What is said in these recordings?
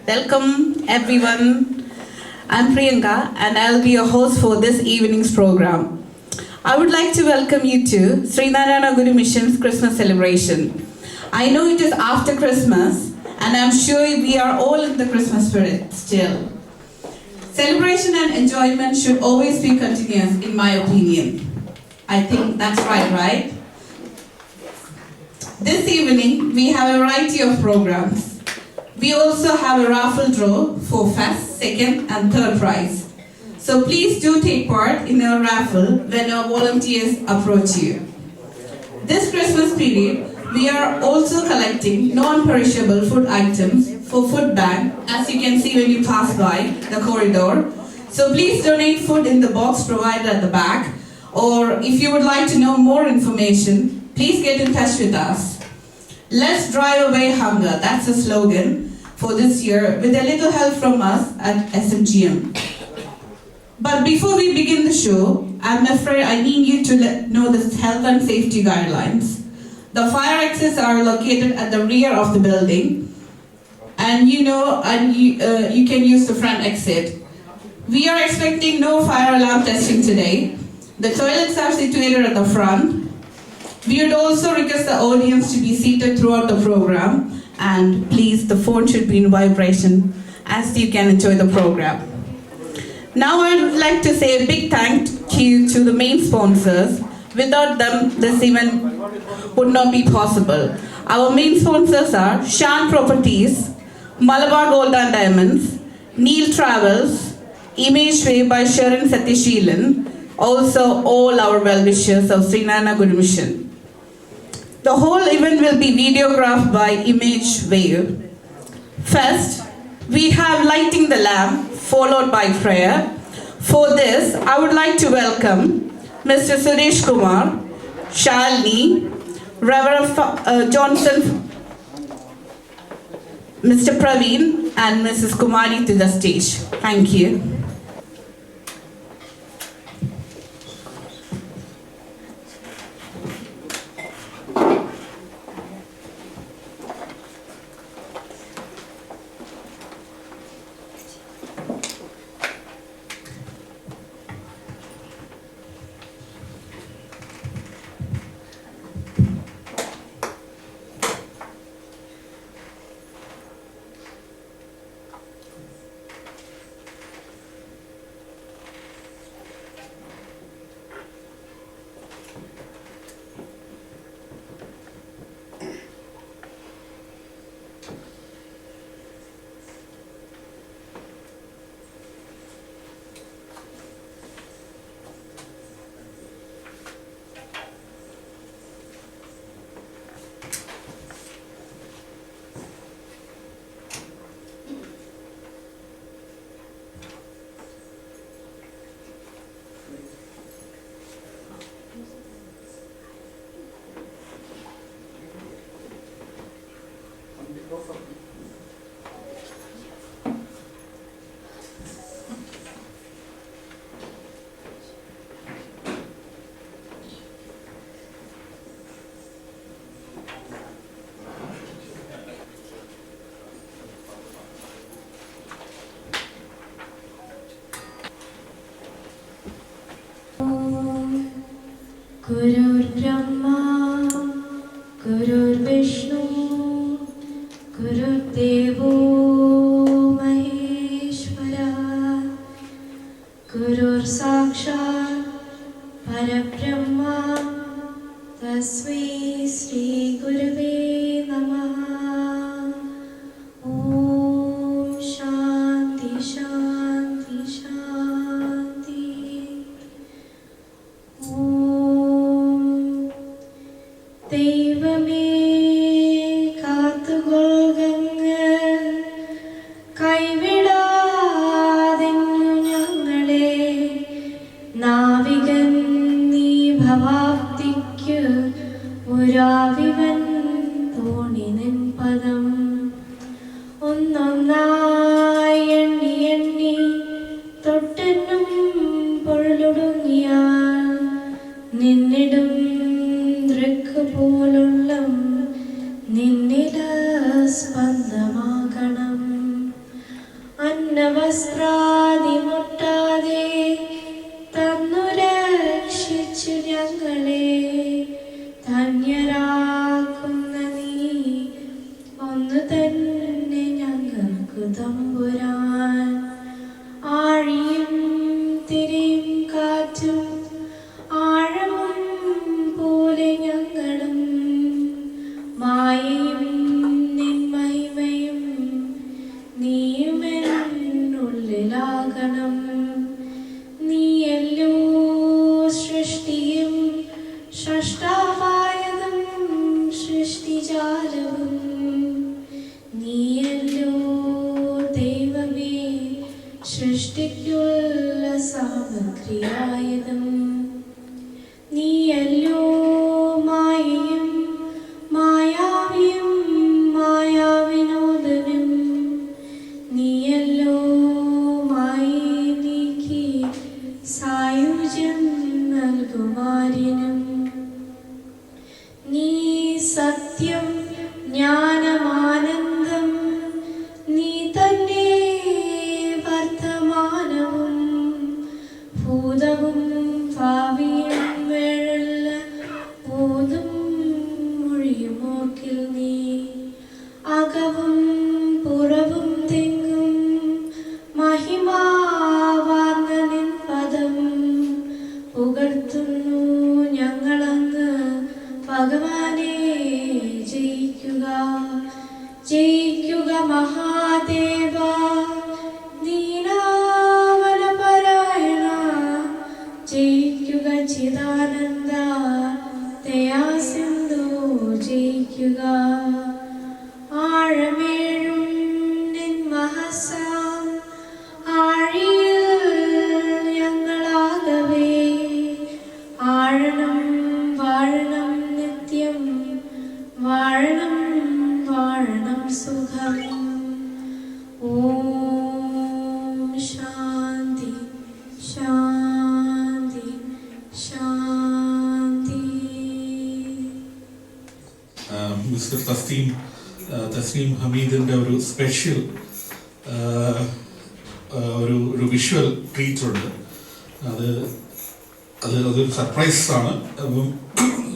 Welcome everyone. I'm Priyanka and I'll be your host for this evening's program. I would like to welcome you to Sri Narayana Guru Mission's Christmas celebration. I know it is after Christmas and I'm sure we are all in the Christmas spirit still. Celebration and enjoyment should always be continuous in my opinion. I think that's right? This evening, we have a variety of programs. We also have a raffle draw for first, second and third prize. So please do take part in our raffle when our volunteers approach you. This Christmas period, we are also collecting non-perishable food items for food bank, as you can see when you pass by the corridor. So please donate food in the box provided at the back, or if you would like to know more information, please get in touch with us. Let's drive away hunger. That's the slogan for this year with a little help from us at SMGM. But before we begin the show, I'm afraid I need you to know the health and safety guidelines. The fire exits are located at the rear of the building, and you can use the front exit. We are expecting no fire alarm testing today. The toilets are situated at the front. We would also request the audience to be seated throughout the program, and please, the phone should be in vibration as you can enjoy the program. Now I would like to say a big thank you to the main sponsors. Without them, this event would not be possible. Our main sponsors are Shan Properties, Malabar Gold and Diamonds, Neil Travels, Image Way by Sharon Satisheelan, also all our well-wishers of Sri Narayana Guru Mission. The whole event will be videographed by Image Wave. First, we have lighting the lamp, followed by prayer. For this, I would like to welcome Mr. Suresh Kumar, Shalini, Reverend Johnson, Mr. Praveen, and Mrs. Kumari to the stage. Thank you. Gurur Brahma, Gurur Vishnu, Gurur Devo Maheshwara, Gurur Sakshat Parabrahma, Tasmai Sri Gurave Namaha. Om Shanti Shanti Shanti. ദൈവമേ കാത്തുകൊള്ളുകങ്ങ് കൈവിടാതെന്നു ഞങ്ങളെ നാവികൻ നീ ഭവാബ്ദിക്കു പുരാവിവൻ തോണിനൻ പദം ഒന്നൊന്നായി എണ്ണി എണ്ണി തൊട്ടെന്നും പൊരുളൊടുങ്ങിയാൽ നിന്നിടും പോലുള്ള നിന്നില സ്പന്ദമാകണം വസ്ത്രാദി മുട്ടാതെ തന്നു രക്ഷിച്ചു ഞങ്ങളെ ധന്യരാക്കുന്ന നീ ഒന്ന് തന്നെ ഞങ്ങൾക്ക് തമ്പുരാൻ. ആഴിയും തിരയും കാറ്റും ആഴവും പോലെ ഞങ്ങളും മായയും നിന്മഹിമയും നീയുമെന്നുള്ളിലാകണം. നീയല്ലോ സൃഷ്ടിയും സൃഷ്ടാവായതും സൃഷ്ടിജാലവും. നീയല്ലോ ദൈവമേ സൃഷ്ടിക്കുള്ള സാമഗ്രിയായതും. നീയല്ലോ മായയും മായാവിയും മായാവിനോദനും. നീയല്ലോ മായയെ നീക്കി സായുജ്യം നൽകുമാരിനും. നീ സത്യം ജ്ഞാനമാനന്ദം. നീ തന്നെ വർത്തമാനവും ഭൂതവും ഭാവിയും വേഴല്ല ബോധം മൊഴിയുമോക്കിൽ നീ. അകവും പുറവും തെങ്ങും മഹിമാവാർന്ന നിൻ പദം പുകഴ്ത്തുന്നു ഞങ്ങളങ്ങ് ഭഗവാനെ. ജയിക്കുക ജയിക്കുക മഹാദേവ ദീനാവനപരായണ. ജയിക്കുക ചിദാനന്ദ ദയാസിന്ധു. ജയിക്കുക ആഴമേഴും നിൻ മഹസാം ആഴിയിൽ ഞങ്ങളാകവേ. ആഴണം വാഴണം നിത്യം വാഴണം വാഴണം സുഖം. ഓം ശാന്തി ശാന്തി ശാന്തി. മിസ്റ്റർ തസ്നീം ഹമീദിൻ്റെ ഒരു സ്പെഷ്യൽ ഒരു വിഷ്വൽ ട്രീറ്റ് ഉണ്ട്. അതൊരു സർപ്രൈസ് ആണ്. അപ്പം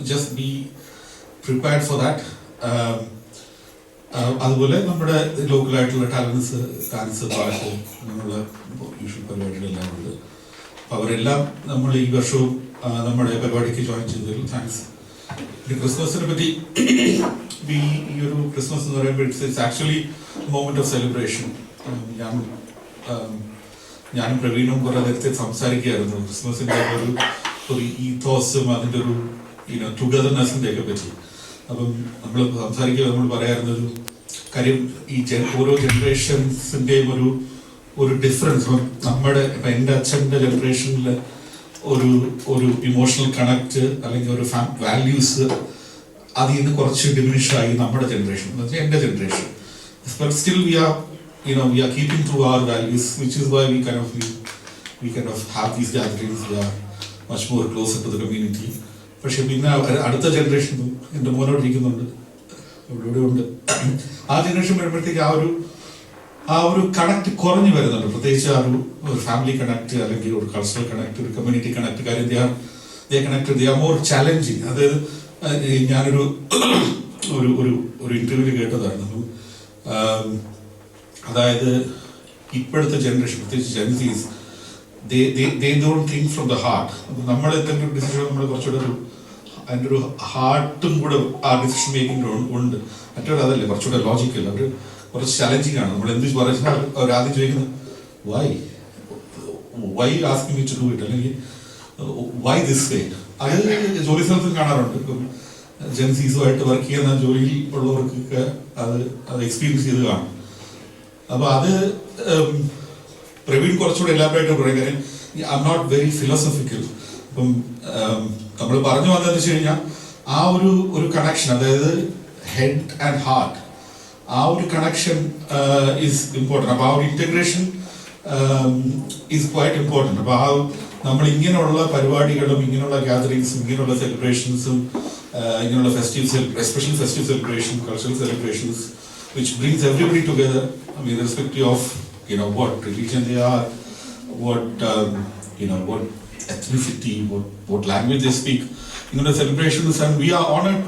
just be prepared for that. അതുപോലെ നമ്മുടെ ലോക്കലായിട്ടുള്ള ടാലൻസ്, ഡാൻസ്, പാട്ട്, അങ്ങനെയുള്ള യൂഷ്വൽ പരിപാടികളെല്ലാം ഉണ്ട്. അപ്പോൾ അവരെല്ലാം നമ്മൾ ഈ വർഷവും നമ്മുടെ പരിപാടിക്ക് ജോയിൻ ചെയ്തതിൽ താങ്ക്സ്. ഈ ക്രിസ്മസിനെ പറ്റി ഈ ഒരു ക്രിസ്മസ് എന്ന് പറയുമ്പോൾ it's actually moment of celebration. ഞാനും പ്രവീണും കുറെ നേരത്തെ സംസാരിക്കുകയായിരുന്നു ക്രിസ്മസിൻ്റെ ഒരു ഈത്തോസും അതിൻ്റെ ഒരു ടുഗദർനെസ്സിൻ്റെ ഒക്കെ പറ്റി. അപ്പം നമ്മൾ സംസാരിക്കുക നമ്മൾ പറയാറുന്നൊരു കാര്യം, ഈ ഓരോ ജനറേഷൻസിൻ്റെയും ഒരു ഡിഫറൻസ്. ഇപ്പം നമ്മുടെ ഇപ്പം എൻ്റെ അച്ഛൻ്റെ ജനറേഷനിൽ ഒരു ഇമോഷണൽ കണക്ട് അല്ലെങ്കിൽ ഒരു വാല്യൂസ് അതിൽ നിന്ന് കുറച്ച് ഡിമിനിഷായി നമ്മുടെ ജനറേഷൻ, എന്ന് വെച്ചാൽ എൻ്റെ generation. But still we are keeping to our values, which is why we kind of have these gatherings. We are much more closer to the community. പക്ഷെ പിന്നെ അടുത്ത ജനറേഷൻ എൻ്റെ മോനോടിരിക്കുന്നുണ്ട്, ഇവിടെ ഉണ്ട്. ആ ജനറേഷൻ വരുമ്പോഴത്തേക്ക് ആ ഒരു കണക്ട് കുറഞ്ഞു വരുന്നുണ്ട്. പ്രത്യേകിച്ച് ആ ഒരു ഫാമിലി കണക്ട് അല്ലെങ്കിൽ ഒരു കൾച്ചറൽ കണക്ട്, ഒരു കമ്മ്യൂണിറ്റി കണക്ട്. കാര്യം ദേ ആർ മോർ ചാലഞ്ചിങ്. അത് ഞാനൊരു ഇന്റർവ്യൂവിൽ കേട്ടതായിരുന്നു. അതായത് ഇപ്പോഴത്തെ ജനറേഷൻ, പ്രത്യേകിച്ച് Gen Zs, they don't think from the heart. നമ്മൾ എന്തെങ്കിലും ഒരു ഡിസിഷൻ നമ്മൾ കുറച്ചുകൂടെ അതിൻ്റെ ഒരു ഹാർട്ടും കൂടെ ആ ഡിസിഷൻ മേക്കിംഗ് ഉണ്ട്. മറ്റൊരു അതല്ലേ, കുറച്ചുകൂടെ ലോജിക്കൽ. അവർ കുറച്ച് ചലഞ്ചിങ് ആണ്. നമ്മൾ എന്ത് പറഞ്ഞാൽ അവർ ആദ്യം ചോദിക്കുന്നത് why asking me to do it, അല്ലെങ്കിൽ വൈ ദിസ് വേ. അത് ജോലി സ്ഥലത്തും കാണാറുണ്ട്. ഇപ്പം ജെൻസീസുമായിട്ട് വർക്ക് ചെയ്യുന്ന ജോലിയിൽ ഉള്ളവർക്കൊക്കെ അത് എക്സ്പീരിയൻസ് ചെയ്ത് കാണും. അപ്പൊ അത് പ്രവീൺ കുറച്ചുകൂടെ എലാബറേറ്റ് പറയും. കാര്യം I am not very philosophical. ഇപ്പം നമ്മൾ പറഞ്ഞു വന്നതെന്ന് വെച്ച് കഴിഞ്ഞാൽ ആ ഒരു കണക്ഷൻ, അതായത് ഹെഡ് ആൻഡ് ഹാർട്ട്, ആ ഒരു കണക്ഷൻ ഈസ് ഇമ്പോർട്ടൻറ്റ്. അപ്പോൾ ആ ഒരു ഇൻറ്റഗ്രേഷൻ ഈസ് ക്വൈറ്റ് ഇമ്പോർട്ടൻറ്റ്. അപ്പോൾ ആ നമ്മൾ ഇങ്ങനെയുള്ള പരിപാടികളും ഇങ്ങനെയുള്ള ഗ്യാതറിങ്സും ഇങ്ങനെയുള്ള സെലിബ്രേഷൻസും ഇങ്ങനെയുള്ള especially festive celebration, cultural celebrations, which brings everybody together, irrespective of what religion they are, what ethnicity, what language they speak. Celebrations, and we are honored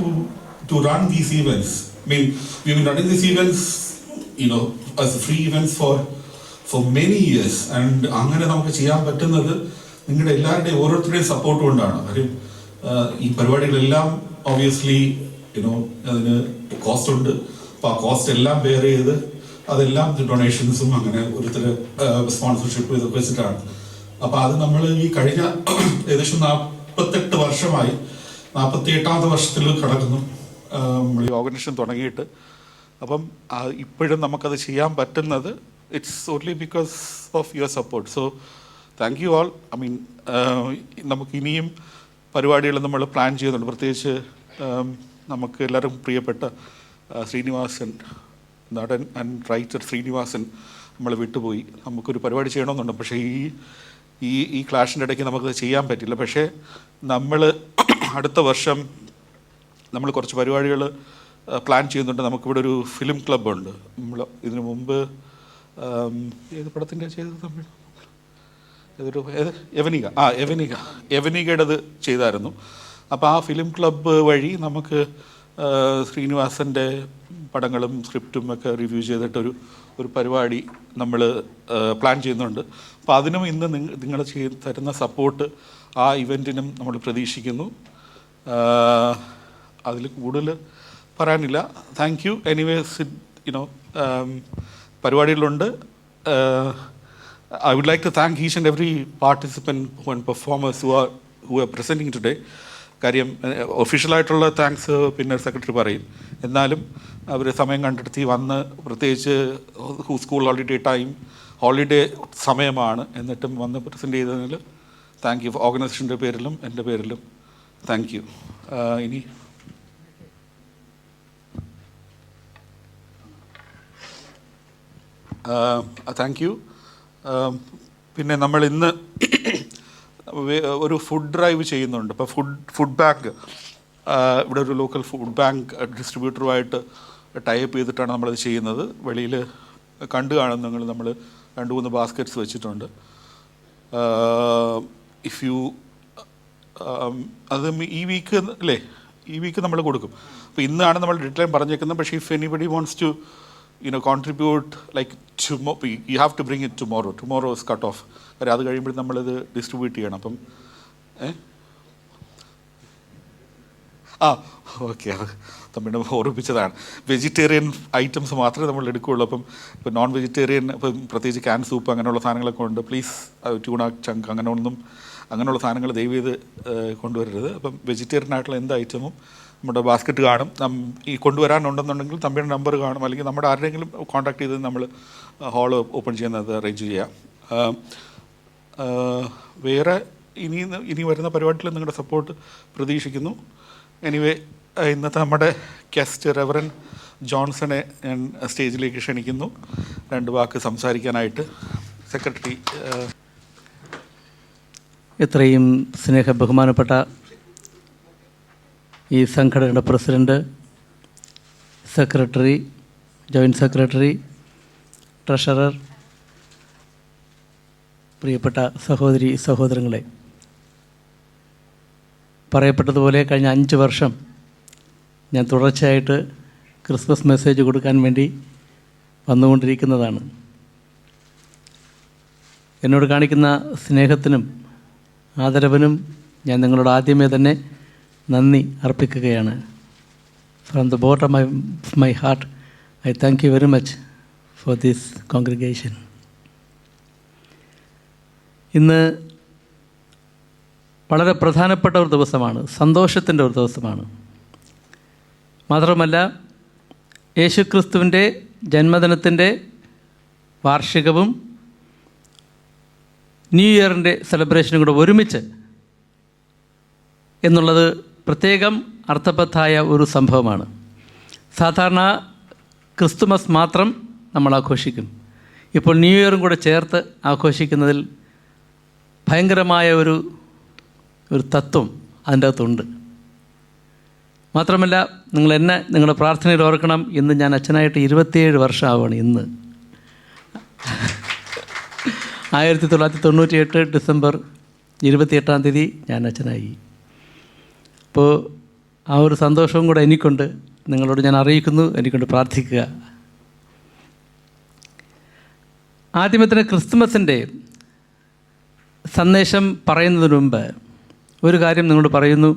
to run these events. I mean, we've been running these events, as free events for many years, and അങ്ങനെ നമുക്ക് ചെയ്യാൻ പറ്റുന്നത് നിങ്ങളുടെ എല്ലാവരുടെയും ഓരോരുത്തരുടെയും support കൊണ്ടാണ്. കാര്യം ഈ പരിപാടികളെല്ലാം obviously അതിന് കോസ്റ്റ് ഉണ്ട്. അപ്പോൾ ആ കോസ്റ്റ് എല്ലാം ബെയർ ചെയ്ത് അതെല്ലാം ഡൊണേഷൻസും അങ്ങനെ ഓരോരുത്തർ സ്പോൺസർഷിപ്പ് ഇതൊക്കെ വെച്ചിട്ടാണ്. അപ്പോൾ അത് നമ്മൾ ഈ കഴിഞ്ഞ ഏകദേശം 48 വർഷമായി 48ാമത്തെ വർഷത്തിൽ കടക്കുന്നു നമ്മൾ ഈ ഓർഗനൈസേഷൻ തുടങ്ങിയിട്ട്. അപ്പം ഇപ്പോഴും നമുക്കത് ചെയ്യാൻ പറ്റുന്നത് it's only because of your support. So thank you all. I mean നമുക്ക് ഇനിയും പരിപാടികൾ നമ്മൾ പ്ലാൻ ചെയ്യുന്നുണ്ട്. പ്രത്യേകിച്ച് നമുക്ക് എല്ലാവരും പ്രിയപ്പെട്ട ശ്രീനിവാസൻ, നടൻ ആൻഡ് റൈറ്റർ ശ്രീനിവാസൻ നമ്മൾ വിട്ടുപോയി. നമുക്കൊരു പരിപാടി ചെയ്യണമെന്നുണ്ട്, പക്ഷേ ഈ ക്ലാഷിൻ്റെ ഇടയ്ക്ക് നമുക്കത് ചെയ്യാൻ പറ്റില്ല. പക്ഷേ നമ്മൾ അടുത്ത വർഷം നമ്മൾ കുറച്ച് പരിപാടികൾ പ്ലാൻ ചെയ്യുന്നുണ്ട്. നമുക്കിവിടെ ഒരു ഫിലിം ക്ലബ്ബുണ്ട്. നമ്മൾ ഇതിനു മുമ്പ് ഏത് പടത്തിൻ്റെ ചെയ്തത് തമ്മിൽ യവനികയുടേത് ചെയ്തായിരുന്നു. അപ്പോൾ ആ ഫിലിം ക്ലബ്ബ് വഴി നമുക്ക് ശ്രീനിവാസൻ്റെ പടങ്ങളും സ്ക്രിപ്റ്റും ഒക്കെ റിവ്യൂ ചെയ്തിട്ടൊരു പരിപാടി നമ്മൾ പ്ലാൻ ചെയ്യുന്നുണ്ട്. അപ്പോൾ അതിനും ഇന്ന് നിങ്ങൾ തരുന്ന സപ്പോർട്ട് ആ ഇവൻറ്റിനും നമ്മൾ പ്രതീക്ഷിക്കുന്നു. അതിൽ കൂടുതൽ പറയാനില്ല. Thank you. എനിവേസ് പരിപാടികളുണ്ട്. I would like to thank each and every participant and performers who are presenting today. കാര്യം ഒഫീഷ്യലായിട്ടുള്ള താങ്ക്സ് പിന്നെ സെക്രട്ടറി പറയും. എന്നാലും അവർ സമയം കണ്ടെത്തി വന്ന്, പ്രത്യേകിച്ച് സ്കൂൾ ഹോളിഡേ സമയമാണ്, എന്നിട്ടും വന്ന് പ്രസൻറ്റ് ചെയ്തതിൽ താങ്ക് യു. ഓർഗനൈസേഷൻ്റെ പേരിലും എൻ്റെ പേരിലും താങ്ക് യു. ഇനി താങ്ക് യു. പിന്നെ നമ്മൾ ഇന്ന് ഒരു ഫുഡ് ഡ്രൈവ് ചെയ്യുന്നുണ്ട്. ഇപ്പോൾ ഫുഡ് ബാങ്ക് ഇവിടെ ഒരു ലോക്കൽ ഫുഡ് ബാങ്ക് ഡിസ്ട്രിബ്യൂട്ടറുമായിട്ട് ടൈപ്പ് ചെയ്തിട്ടാണ് നമ്മളത് ചെയ്യുന്നത്. വെളിയിൽ കാണും നമ്മൾ 2-3 ബാസ്ക്കറ്റ്സ് വെച്ചിട്ടുണ്ട്. അത് ഈ വീക്ക് നമ്മൾ കൊടുക്കും. അപ്പോൾ ഇന്നാണ് നമ്മൾ ഡെഡ്ലൈൻ പറഞ്ഞേക്കുന്നത്. പക്ഷേ if anybody wants to contribute like tomorrow, you have to bring it tomorrow is cut off. അത് കഴിയുമ്പോൾ നമ്മളിത് ഡിസ്ട്രിബ്യൂട്ട് ചെയ്യണം. അപ്പം ഓക്കെ, തമ്മിൽ ഓർമ്മിപ്പിച്ചതാണ്. വെജിറ്റേറിയൻ ഐറ്റംസ് മാത്രമേ നമ്മൾ എടുക്കുകയുള്ളൂ. അപ്പം ഇപ്പോൾ നോൺ വെജിറ്റേറിയൻ, ഇപ്പം പ്രത്യേകിച്ച് ക്യാൻ സൂപ്പ് അങ്ങനെയുള്ള സാധനങ്ങളൊക്കെ ഉണ്ട്. പ്ലീസ് ട്യൂണ ചങ്ക് അങ്ങനെയുള്ള സാധനങ്ങൾ ദയവ് ചെയ്ത് കൊണ്ടുവരരുത്. അപ്പം വെജിറ്റേറിയൻ ആയിട്ടുള്ള എന്ത് ഐറ്റമും നമ്മുടെ ബാസ്ക്കറ്റ് കാണും. ഈ കൊണ്ടുവരാനുണ്ടെന്നുണ്ടെങ്കിൽ തമ്മിയുടെ നമ്പർ കാണും, അല്ലെങ്കിൽ നമ്മുടെ ആരുടെയെങ്കിലും കോൺടാക്ട് ചെയ്ത് നമ്മൾ ഹാള് ഓപ്പൺ ചെയ്യുന്നത് അറേഞ്ച് ചെയ്യാം. വേറെ ഇനി വരുന്ന പരിപാടിയിൽ നിങ്ങളുടെ സപ്പോർട്ട് പ്രതീക്ഷിക്കുന്നു. എനിവേ, ഇന്നത്തെ നമ്മുടെ ഗസ്റ്റ് റെവറൻ ജോൺസനെ ഞാൻ സ്റ്റേജിലേക്ക് ക്ഷണിക്കുന്നു 2 വാക്ക് സംസാരിക്കാനായിട്ട്. സെക്രട്ടറി. ഇത്രയും ബഹുമാനപ്പെട്ട ഈ സംഘടനയുടെ president, secretary, joint secretary, treasurer, പ്രിയപ്പെട്ട സഹോദരി സഹോദരങ്ങളെ, പറയപ്പെട്ടതുപോലെ കഴിഞ്ഞ 5 വർഷം ഞാൻ തുടർച്ചയായിട്ട് ക്രിസ്മസ് മെസ്സേജ് കൊടുക്കാൻ വേണ്ടി വന്നുകൊണ്ടിരിക്കുന്നതാണ്. എന്നോട് കാണിക്കുന്ന സ്നേഹത്തിനും ആദരവിനും ഞാൻ നിങ്ങളോട് ആദ്യമേ തന്നെ നന്ദി അർപ്പിക്കുകയാണ്. From the bottom of my heart I thank you very much for this congregation. ഇന്ന് വളരെ പ്രധാനപ്പെട്ട ഒരു ദിവസമാണ്, സന്തോഷത്തിൻ്റെ ഒരു ദിവസമാണ്. മാത്രമല്ല, യേശുക്രിസ്തുവിൻ്റെ ജന്മദിനത്തിൻ്റെ വാർഷികവും ന്യൂ ഇയറിൻ്റെ സെലിബ്രേഷനും കൂടെ ഒരുമിച്ച് എന്നുള്ളത് പ്രത്യേകം അർത്ഥവത്തായ ഒരു സംഭവമാണ്. സാധാരണ ക്രിസ്തുമസ് മാത്രം നമ്മൾ ആഘോഷിക്കും. ഇപ്പോൾ ന്യൂ ഇയറും കൂടെ ചേർത്ത് ആഘോഷിക്കുന്നതിൽ ഭയങ്കരമായ ഒരു തത്വം അതിൻ്റെ അകത്തുണ്ട്. മാത്രമല്ല, നിങ്ങളുടെ പ്രാർത്ഥനയിൽ ഓർക്കണം, ഇന്ന് ഞാൻ അച്ഛനായിട്ട് 27 വർഷമാവുകയാണ്. ഇന്ന് 1998 ഡിസംബർ 28-ാം തീയതി ഞാൻ അച്ഛനായി. അപ്പോൾ ആ ഒരു സന്തോഷവും കൂടെ എനിക്കുണ്ട്. നിങ്ങളോട് ഞാൻ അറിയിക്കുന്നു, എനിക്കൊണ്ട് പ്രാർത്ഥിക്കുക. ആദ്യമേ തന്നെ ക്രിസ്തുമസിൻ്റെ സന്ദേശം പറയുന്നതിന് മുമ്പ് ഒരു കാര്യം നിങ്ങളോട് പറയുന്നു.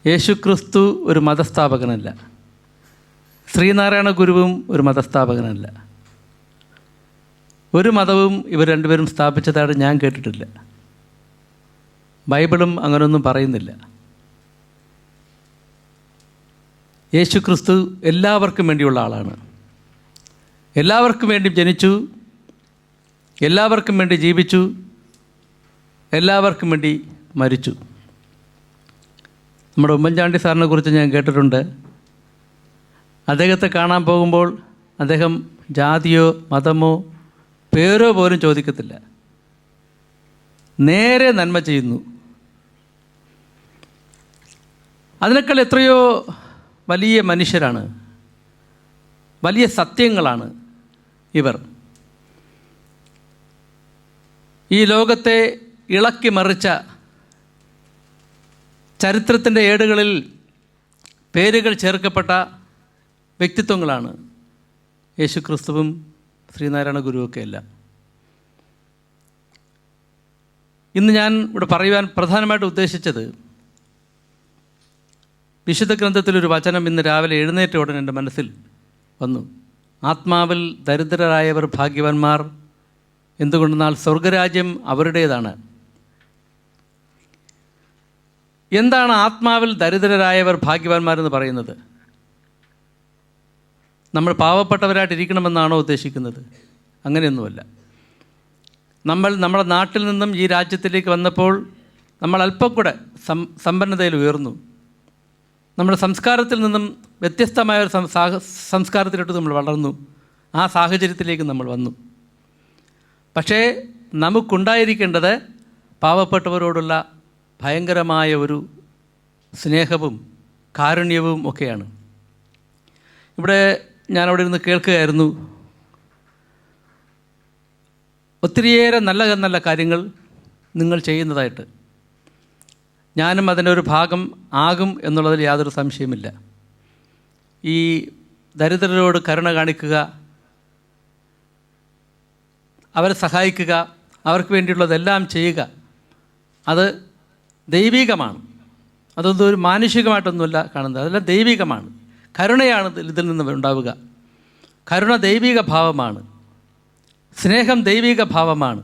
യേശു ക്രിസ്തു ഒരു മതസ്ഥാപകനല്ല. ശ്രീനാരായണ ഗുരുവും ഒരു മതസ്ഥാപകനല്ല. ഒരു മതവും ഇവർ രണ്ടുപേരും സ്ഥാപിച്ചതായിട്ട് ഞാൻ കേട്ടിട്ടില്ല. ബൈബിളും അങ്ങനെയൊന്നും പറയുന്നില്ല. യേശു ക്രിസ്തു എല്ലാവർക്കും വേണ്ടിയുള്ള ആളാണ്. എല്ലാവർക്കും വേണ്ടി ജനിച്ചു, എല്ലാവർക്കും വേണ്ടി ജീവിച്ചു, എല്ലാവർക്കും വേണ്ടി മരിച്ചു. നമ്മുടെ ഉമ്മൻചാണ്ടി സാറിനെ കുറിച്ച് ഞാൻ കേട്ടിട്ടുണ്ട്. അദ്ദേഹത്തെ കാണാൻ പോകുമ്പോൾ അദ്ദേഹം ജാതിയോ മതമോ പേരോ പോലും ചോദിക്കത്തില്ല. നേരെ നന്മ ചെയ്യുന്നു. അതിനേക്കാൾ എത്രയോ വലിയ മനുഷ്യരാണ്, വലിയ സത്യങ്ങളാണ് ഇവർ. ഈ ലോകത്തെ ഇളക്കി മറിച്ച ചരിത്രത്തിൻ്റെ ഏടുകളിൽ പേരുകൾ ചേർക്കപ്പെട്ട വ്യക്തിത്വങ്ങളാണ് യേശു ക്രിസ്തുവും ശ്രീനാരായണ ഗുരുവൊക്കെ എല്ലാം. ഇന്ന് ഞാൻ ഇവിടെ പറയുവാൻ പ്രധാനമായിട്ട് ഉദ്ദേശിച്ചത്, വിശുദ്ധ ഗ്രന്ഥത്തിലൊരു വചനം ഇന്ന് രാവിലെ എഴുന്നേറ്റ ഉടൻ എൻ്റെ മനസ്സിൽ വന്നു. ആത്മാവിൽ ദരിദ്രരായവർ ഭാഗ്യവാന്മാർ, എന്തുകൊണ്ടെന്നാൽ സ്വർഗരാജ്യം അവരുടേതാണ്. എന്താണ് ആത്മാവിൽ ദരിദ്രരായവർ ഭാഗ്യവാന്മാരെന്ന് പറയുന്നത്? നമ്മൾ പാവപ്പെട്ടവരായിട്ടിരിക്കണമെന്നാണോ ഉദ്ദേശിക്കുന്നത്? അങ്ങനെയൊന്നുമല്ല. നമ്മുടെ നാട്ടിൽ നിന്നും ഈ രാജ്യത്തിലേക്ക് വന്നപ്പോൾ നമ്മൾ അല്പം കൂടെ സമ്പന്നതയിൽ ഉയർന്നു. നമ്മുടെ സംസ്കാരത്തിൽ നിന്നും വ്യത്യസ്തമായ ഒരു സംസ്കാരത്തിലോട്ട് നമ്മൾ വളർന്നു. ആ സാഹചര്യത്തിലേക്ക് നമ്മൾ വന്നു. പക്ഷേ നമുക്കുണ്ടായിരിക്കേണ്ടത് പാവപ്പെട്ടവരോടുള്ള ഭയങ്കരമായ ഒരു സ്നേഹവും കാരുണ്യവും ഒക്കെയാണ്. ഇവിടെ ഞാനവിടെ ഇരുന്ന് കേൾക്കുകയായിരുന്നു. ഒത്തിരിയേറെ നല്ല നല്ല കാര്യങ്ങൾ നിങ്ങൾ ചെയ്യുന്നതായിട്ട്. ഞാനും അതിൻ്റെ ഒരു ഭാഗം ആകും എന്നുള്ളതിൽ യാതൊരു സംശയമില്ല. ഈ ദരിദ്രരോട് കരുണ കാണിക്കുക, അവരെ സഹായിക്കുക, അവർക്ക് വേണ്ടിയുള്ളതെല്ലാം ചെയ്യുക, അത് ദൈവികമാണ്. അതൊന്നും ഒരു മാനുഷികമായിട്ടൊന്നുമല്ല കാണുന്നത്, അതെല്ലാം ദൈവികമാണ്. കരുണയാണ് ഇതിൽ നിന്ന് ഉണ്ടാവുക. കരുണ ദൈവിക ഭാവമാണ്. സ്നേഹം ദൈവിക ഭാവമാണ്.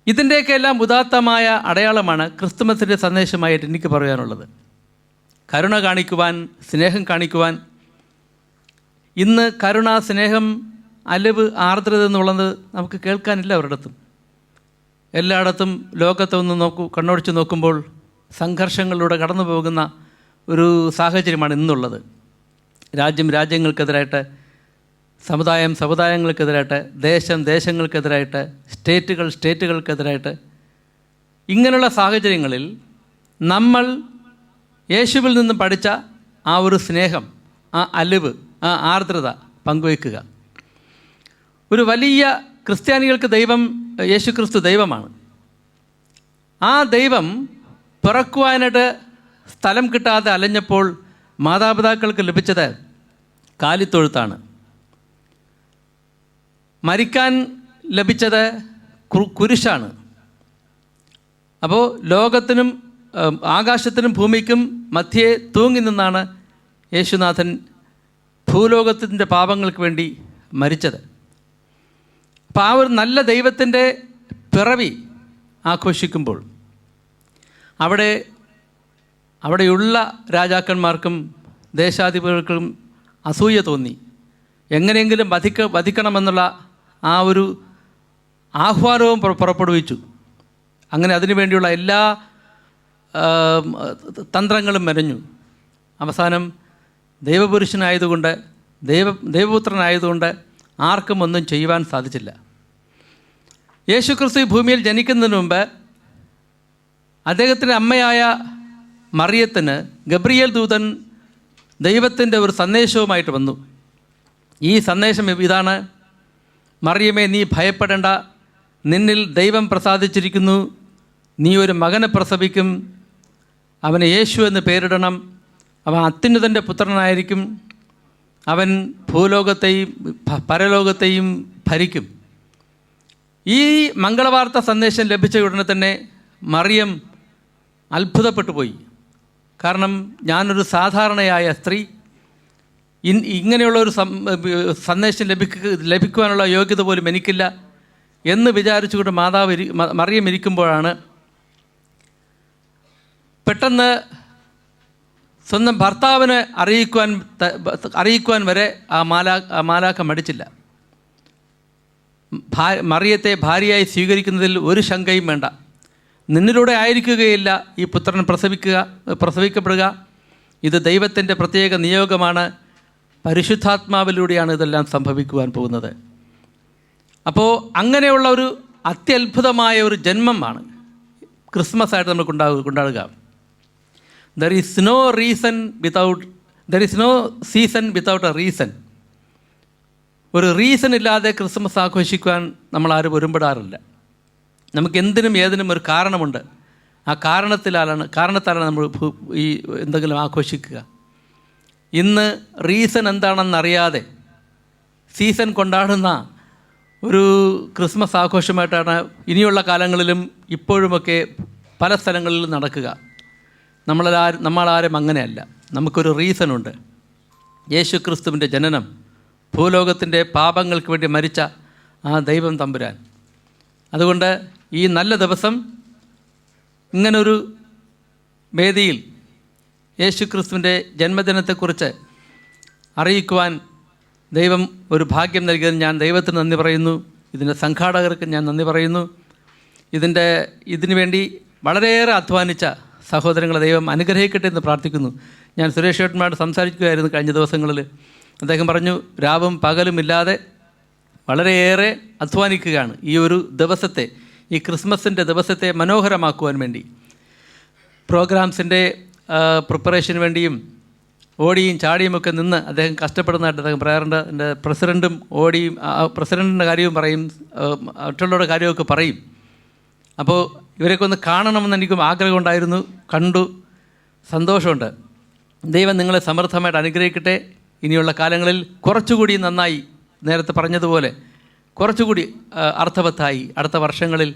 ഇതിൻ്റെയൊക്കെ എല്ലാം ഉദാത്തമായ അടയാളമാണ് ക്രിസ്തുമസിൻ്റെ സന്ദേശമായിട്ട് എനിക്ക് പറയാനുള്ളത്. കരുണ കാണിക്കുവാൻ, സ്നേഹം കാണിക്കുവാൻ. ഇന്ന് കരുണ, സ്നേഹം, അലിവ്, ആർദ്രത എന്നുള്ളത് നമുക്ക് കേൾക്കാനില്ല ഒരിടത്തും. എല്ലായിടത്തും ലോകത്തൊന്ന് കണ്ണോടിച്ച് നോക്കുമ്പോൾ സംഘർഷങ്ങളിലൂടെ കടന്നു പോകുന്ന ഒരു സാഹചര്യമാണ് ഇന്നുള്ളത്. രാജ്യങ്ങൾക്കെതിരായിട്ട്, സമുദായങ്ങൾക്കെതിരായിട്ട്, ദേശങ്ങൾക്കെതിരായിട്ട്, സ്റ്റേറ്റുകൾക്കെതിരായിട്ട്, ഇങ്ങനെയുള്ള സാഹചര്യങ്ങളിൽ നമ്മൾ യേശുവിൽ നിന്നും പഠിച്ച ആ ഒരു സ്നേഹം, ആ അലിവ്, ആ ആർദ്രത പങ്കുവയ്ക്കുക. ഒരു വലിയ ക്രിസ്ത്യാനികൾക്ക് ദൈവം, യേശു ക്രിസ്തു ദൈവമാണ്. ആ ദൈവം പിറക്കുവാനായിട്ട് സ്ഥലം കിട്ടാതെ അലഞ്ഞപ്പോൾ മാതാപിതാക്കൾക്ക് ലഭിച്ചത് കാലിത്തൊഴുത്താണ്. മരിക്കാൻ ലഭിച്ചത് കുരിശാണ്. അപ്പോൾ ലോകത്തിനും ആകാശത്തിനും ഭൂമിക്കും മധ്യേ തൂങ്ങി നിന്നാണ് യേശുനാഥൻ ഭൂലോകത്തിൻ്റെ പാപങ്ങൾക്ക് വേണ്ടി മരിച്ചത്. അപ്പോൾ ആ ഒരു നല്ല ദൈവത്തിൻ്റെ പിറവി ആഘോഷിക്കുമ്പോൾ അവിടെയുള്ള രാജാക്കന്മാർക്കും ദേശാധിപതികൾക്കും അസൂയ തോന്നി. എങ്ങനെയെങ്കിലും വധിക്കണമെന്നുള്ള ആ ഒരു ആഹ്വാനവും പുറപ്പെടുവിച്ചു. അങ്ങനെ അതിനുവേണ്ടിയുള്ള എല്ലാ തന്ത്രങ്ങളും മെനഞ്ഞു. അവസാനം ദൈവപുരുഷനായതുകൊണ്ട്, ദൈവപുത്രനായതുകൊണ്ട് ആർക്കും ഒന്നും ചെയ്യുവാൻ സാധിച്ചില്ല. യേശുക്രിസ്തു ഭൂമിയിൽ ജനിക്കുന്നതിന് മുമ്പ് അദ്ദേഹത്തിൻ്റെ അമ്മയായ മറിയത്തിന് ഗബ്രിയേൽ ദൂതൻ ദൈവത്തിൻ്റെ ഒരു സന്ദേശവുമായിട്ട് വന്നു. ഈ സന്ദേശം ഇതാണ്: മറിയമേ, നീ ഭയപ്പെടേണ്ട, നിന്നിൽ ദൈവം പ്രസാദിച്ചിരിക്കുന്നു. നീ ഒരു മകനെ പ്രസവിക്കും, അവന് യേശു എന്ന് പേരിടണം. അവൻ അത്യുന്നതൻ്റെ പുത്രനായിരിക്കും. അവൻ ഭൂലോകത്തെയും പരലോകത്തെയും ഭരിക്കും. ഈ മംഗളവാർത്ത സന്ദേശം ലഭിച്ച ഉടനെ തന്നെ മറിയം അത്ഭുതപ്പെട്ടു പോയി. കാരണം ഞാനൊരു സാധാരണയായ സ്ത്രീ, ഇങ്ങനെയുള്ളൊരു സന്ദേശം ലഭിക്കുവാനുള്ള യോഗ്യത പോലും എനിക്കില്ല എന്ന് വിചാരിച്ചുകൊണ്ട് മറിയം ഇരിക്കുമ്പോഴാണ് പെട്ടെന്ന് സ്വന്തം ഭർത്താവിനെ അറിയിക്കുവാൻ വരെ ആ മാലാഖ മടിച്ചില്ല. മറിയത്തെ ഭാര്യയായി സ്വീകരിക്കുന്നതിൽ ഒരു ശങ്കയും വേണ്ട. നിന്നിലൂടെ ആയിരിക്കുകയില്ല ഈ പുത്രൻ പ്രസവിക്കപ്പെടുക. ഇത് ദൈവത്തിൻ്റെ പ്രത്യേക നിയോഗമാണ്. പരിശുദ്ധാത്മാവിലൂടെയാണ് ഇതെല്ലാം സംഭവിക്കുവാൻ പോകുന്നത്. അപ്പോൾ അങ്ങനെയുള്ള ഒരു അത്യത്ഭുതമായ ഒരു ജന്മമാണ് ക്രിസ്മസ് ആയിട്ട് നമുക്ക് ഉണ്ടാകുക. There is no season without a reason. ഒരു റീസൺ ഇല്ലാതെ ക്രിസ്മസ് ആഘോഷിക്കുവാൻ നമ്മളാരും ഒരുമ്പെടാറില്ല. നമുക്ക് എന്തിനും ഏതിനും ഒരു കാരണമുണ്ട്. ആ കാരണത്താലാണ് നമ്മൾ ഈ എന്തെങ്കിലും ആഘോഷിക്കുക. ഇന്ന് റീസൺ എന്താണെന്നറിയാതെ സീസൺ കൊണ്ടാടുന്ന ഒരു ക്രിസ്മസ് ആഘോഷമായിട്ടാണ് ഇനിയുള്ള കാലങ്ങളിലും ഇപ്പോഴുമൊക്കെ പല സ്ഥലങ്ങളിലും നടക്കുക. നമ്മളാരും അങ്ങനെയല്ല. നമുക്കൊരു റീസണുണ്ട്. യേശു ക്രിസ്തുവിൻ്റെ ജനനം, ഭൂലോകത്തിൻ്റെ പാപങ്ങൾക്ക് വേണ്ടി മരിച്ച ആ ദൈവം തമ്പുരാൻ. അതുകൊണ്ട് ഈ നല്ല ദിവസം ഇങ്ങനൊരു വേദിയിൽ യേശു ക്രിസ്തുവിൻ്റെ ജന്മദിനത്തെക്കുറിച്ച് അറിയിക്കുവാൻ ദൈവം ഒരു ഭാഗ്യം നൽകിയതിന് ഞാൻ ദൈവത്തിന് നന്ദി പറയുന്നു. ഇതിൻ്റെ സംഘാടകർക്ക് ഞാൻ നന്ദി പറയുന്നു. ഇതിനു വേണ്ടി വളരെയേറെ അധ്വാനിച്ച സഹോദരങ്ങളെ ദൈവം അനുഗ്രഹിക്കട്ടെ എന്ന് പ്രാർത്ഥിക്കുന്നു. ഞാൻ സുരേഷ് ഏട്ടന്മാരോട് സംസാരിക്കുകയായിരുന്നു കഴിഞ്ഞ ദിവസങ്ങളിൽ. അദ്ദേഹം പറഞ്ഞു, രാവും പകലും ഇല്ലാതെ വളരെയേറെ അധ്വാനിക്കുകയാണ് ഈ ഒരു ദിവസത്തെ, ഈ ക്രിസ്മസിൻ്റെ ദിവസത്തെ മനോഹരമാക്കുവാൻ വേണ്ടി. പ്രോഗ്രാംസിൻ്റെ പ്രിപ്പറേഷന് വേണ്ടിയും ഓടിയും ചാടിയുമൊക്കെ നിന്ന് അദ്ദേഹം കഷ്ടപ്പെടുന്നതായിട്ട് അദ്ദേഹം പറയാറുണ്ട്. എൻ്റെ പ്രസിഡൻറ്റും പ്രസിഡൻറ്റിൻ്റെ കാര്യവും പറയും, മറ്റുള്ളവരുടെ കാര്യമൊക്കെ പറയും. അപ്പോൾ ഇവരെയൊക്കെ ഒന്ന് കാണണമെന്ന് എനിക്കും ആഗ്രഹമുണ്ടായിരുന്നു. കണ്ടു, സന്തോഷമുണ്ട്. ദൈവം നിങ്ങളെ സമൃദ്ധമായിട്ട് അനുഗ്രഹിക്കട്ടെ. ഇനിയുള്ള കാലങ്ങളിൽ കുറച്ചുകൂടി നന്നായി, നേരത്തെ പറഞ്ഞതുപോലെ കുറച്ചുകൂടി അർത്ഥവത്തായി അടുത്ത വർഷങ്ങളിൽ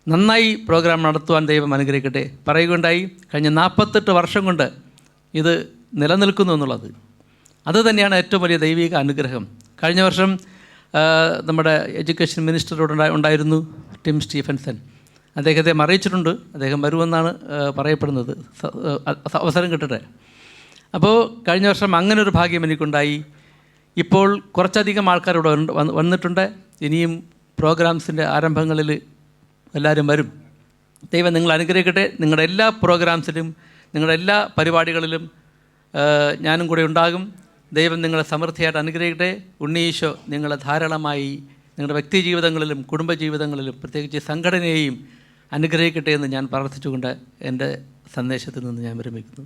നന്നായി പ്രോഗ്രാം നടത്തുവാൻ ദൈവം അനുഗ്രഹിക്കട്ടെ. പറയുകയുണ്ടായി, കഴിഞ്ഞ 48 വർഷം കൊണ്ട് ഇത് നിലനിൽക്കുന്നു എന്നുള്ളത്. അത് തന്നെയാണ് ഏറ്റവും വലിയ ദൈവിക അനുഗ്രഹം. കഴിഞ്ഞ വർഷം നമ്മുടെ എഡ്യൂക്കേഷൻ മിനിസ്റ്ററോട് ഉണ്ടായിരുന്നു ടിം സ്റ്റീഫൻസൺ. അദ്ദേഹത്തെ അറിയിച്ചിട്ടുണ്ട്. അദ്ദേഹം വരുമെന്നാണ് പറയപ്പെടുന്നത്, അവസരം കിട്ടട്ടെ. അപ്പോൾ കഴിഞ്ഞ വർഷം അങ്ങനെ ഒരു ഭാഗ്യം എനിക്കുണ്ടായി. ഇപ്പോൾ കുറച്ചധികം ആൾക്കാരിവിടെ വന്നിട്ടുണ്ട്. ഇനിയും പ്രോഗ്രാംസിൻ്റെ ആരംഭങ്ങളിൽ എല്ലാവരും വരും. ദൈവം നിങ്ങൾ അനുഗ്രഹിക്കട്ടെ. നിങ്ങളുടെ എല്ലാ പ്രോഗ്രാംസിലും, നിങ്ങളുടെ എല്ലാ പരിപാടികളിലും ഞാനും കൂടെ ഉണ്ടാകും. ദൈവം നിങ്ങളെ സമൃദ്ധിയായിട്ട് അനുഗ്രഹിക്കട്ടെ. ഉണ്ണീശോ നിങ്ങളെ ധാരാളമായി നിങ്ങളുടെ വ്യക്തി ജീവിതങ്ങളിലും കുടുംബജീവിതങ്ങളിലും പ്രത്യേകിച്ച് സംഘടനയെയും അനുഗ്രഹിക്കട്ടെ എന്ന് ഞാൻ പ്രാർത്ഥിച്ചുകൊണ്ട് എൻ്റെ സന്ദേശത്തിൽ നിന്ന് ഞാൻ വിരമിക്കുന്നു.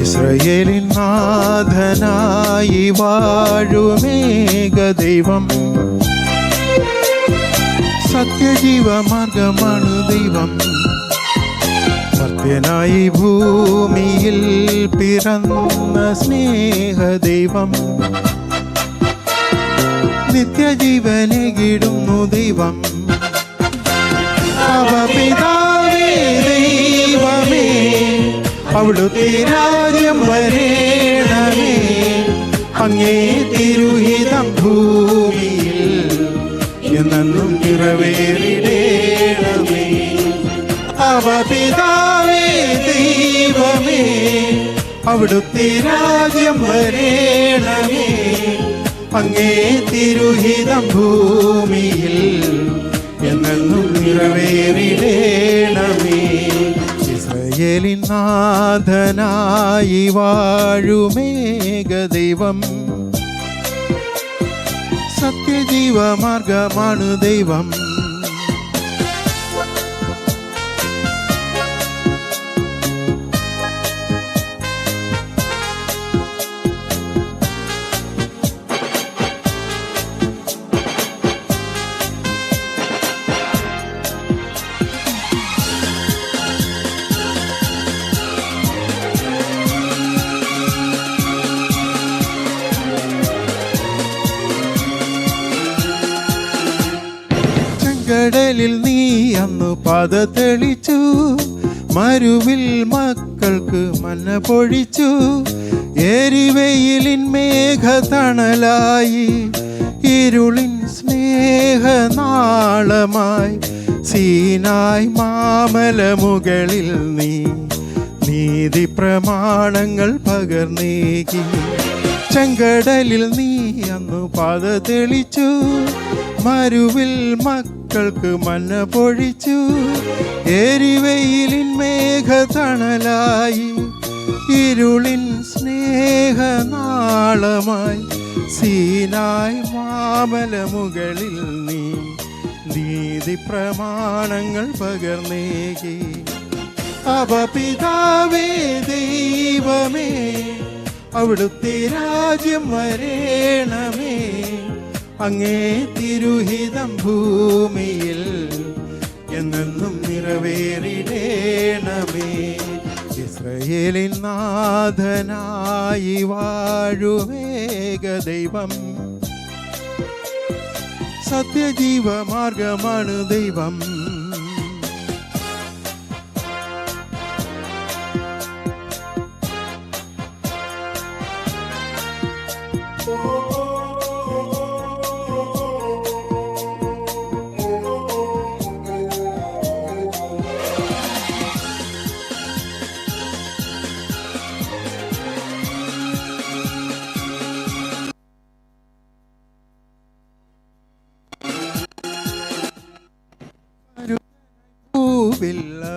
ഇസ്രായേലിൻ നാഥനായി വാഴുമേക ദൈവം, സത്യജീവമാർഗമാണ് ദൈവം. മർത്യനായി ഭൂമിയിൽ പിറന്ന സ്നേഹദൈവം, നിത്യജീവനേകിടുന്നു ദൈവം. അവപിതാവേ ദൈവമേ, അവിടുത്തെ രാജ്യം വരേണമേ, അങ്ങേ തിരുഹിതം ഭൂമിയിൽ എന്നെന്നും നിറവേറിടേണമേ. പിതാവേ ദൈവമേ, അവിടുത്തെ രാജ്യം വരേണമേ, അങ്ങേ തിരുഹിതം ഭൂമിയിൽ എന്നെന്നും നിറവേറിടേണമേ. ഇസ്രായേലിൻ നാഥനായി വാഴുമേക ദൈവം, സത്യജീവമാർഗമാണ് ദൈവം. കടലിൽ നീ അന്നു പാത തെളിച്ചു, മരുവിൽ മക്കൾക്ക് മന്ന പൊഴിച്ചു. എരിവെയിലിൻ മേഘതണലായി, ഇരുളിൻ സ്നേഹനാളമായി, സീനായ് മാമലമുകളിൽ നീ നീതി പ്രമാണങ്ങൾ പകർന്നേകി. ചെങ്കടലിൽ നീ അന്നു പാത തെളിച്ചു, മരുവിൽ മക്കൾക്ക് മന്ന പൊഴിച്ചു. എരിവെയിലിൻ മേഘതണലായി, ഇരുളിൻ സ്നേഹനാളമായി, സീനായ് മാമലമുകളിൽ നീ നീതി പ്രമാണങ്ങൾ പകർന്നേകി. പിതാവേ ദൈവമേ, അവിടുത്തെ രാജ്യം വരേണമേ, അങ്ങേ തിരുഹിതം ഭൂമിയിൽ എന്നെന്നും നിറവേറിടേണമേ. ഇസ്രായേലിൻ നാഥനായി വാഴുമേക ദൈവം, സത്യജീവമാർഗമാണ് ദൈവം.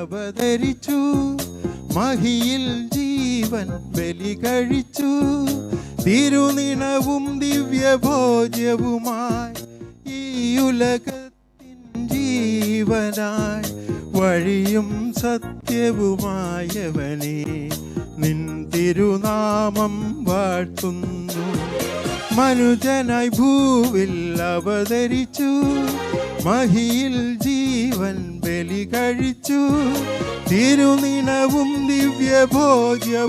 അവതരിച്ചു, മഹിയിൽ ജീവൻ ബലി കഴിച്ചു. തിരുനിണവും ദിവ്യഭോജ്യവുമായി ഈ ഉലകത്തിൻ ജീവനായി, വഴിയും സത്യവുമായവനെ നിൻ തിരുനാമം വാഴ്ത്തുന്നു. മനുജനായി ഭൂവിൽ അവതരിച്ചു, മഹിയിൽ ജീവൻ ബലി കഴിച്ചു. തിരുനിണവും ദിവ്യഭോജ്യവുമായി